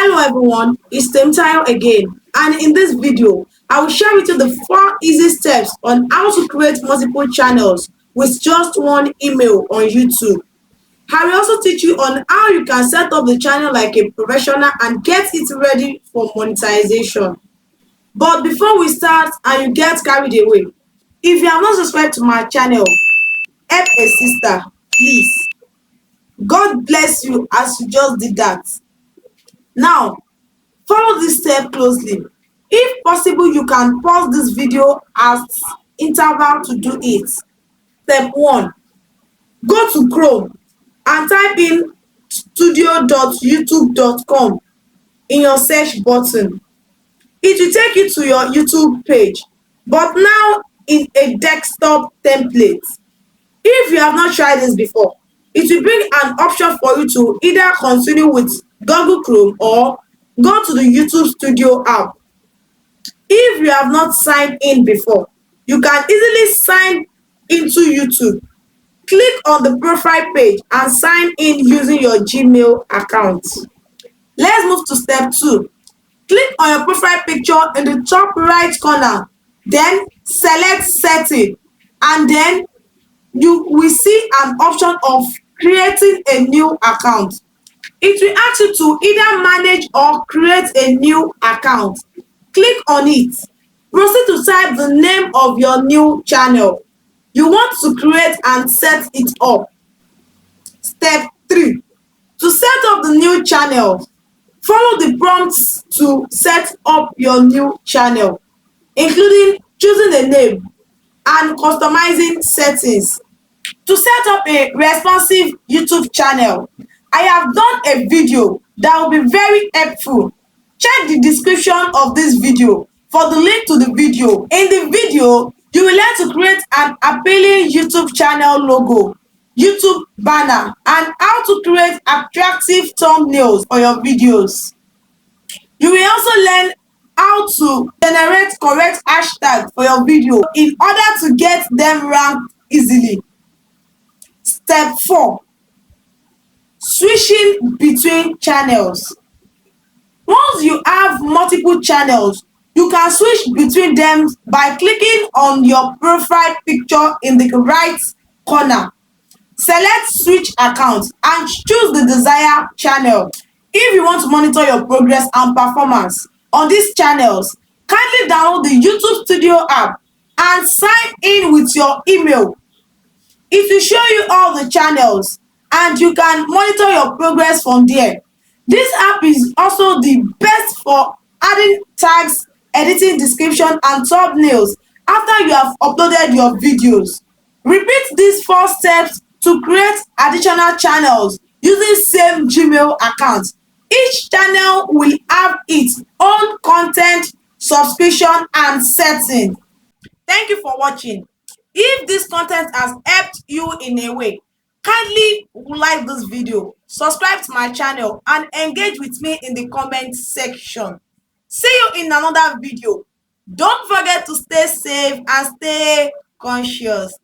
Hello everyone, it's Temtayo again, and in this video, I will share with you the 4 easy steps on how to create multiple channels with just one email on YouTube. I will also teach you on how you can set up the channel like a professional and get it ready for monetization. But before we start and you get carried away, if you have not subscribed to my channel, help a sister, please. God bless you as you just did that. Now, follow this step closely. If possible, you can pause this video at interval to do it. Step 1. Go to Chrome and type in studio.youtube.com in your search button. It will take you to your YouTube page, but now in a desktop template. If you have not tried this before, it will bring an option for you to either continue with Google Chrome or go to the YouTube Studio app. If you have not signed in before, you can easily sign into YouTube. Click on the profile page and sign in using your Gmail account. Let's move to step 2. Click on your profile picture in the top right corner, then select Setting, and then you will see an option of creating a new account. It will ask you to either manage or create a new account. Click on it. Proceed to type the name of your new channel you want to create and set it up. Step 3. To set up the new channel, follow the prompts to set up your new channel, including choosing a name and customizing settings. To set up a responsive YouTube channel, I have done a video that will be very helpful. Check the description of this video for the link to the video. In the video, you will learn to create an appealing YouTube channel logo, YouTube banner, and how to create attractive thumbnails for your videos. You will also learn how to generate correct hashtags for your video in order to get them ranked easily. Step 4. Switching between channels. Once you have multiple channels, you can switch between them by clicking on your profile picture in the right corner. Select Switch Account and choose the desired channel. If you want to monitor your progress and performance on these channels, kindly download the YouTube Studio app and sign in with your email. It will show you all the channels and you can monitor your progress from there. This app is also the best for adding tags, editing description and thumbnails after you have uploaded your videos. Repeat these 4 steps to create additional channels using same Gmail account. Each channel will have its own content, subscription and setting. Thank you for watching. If this content has helped you in a way, kindly like this video, subscribe to my channel and engage with me in the comment section. See you in another video. Don't forget to stay safe and stay conscious.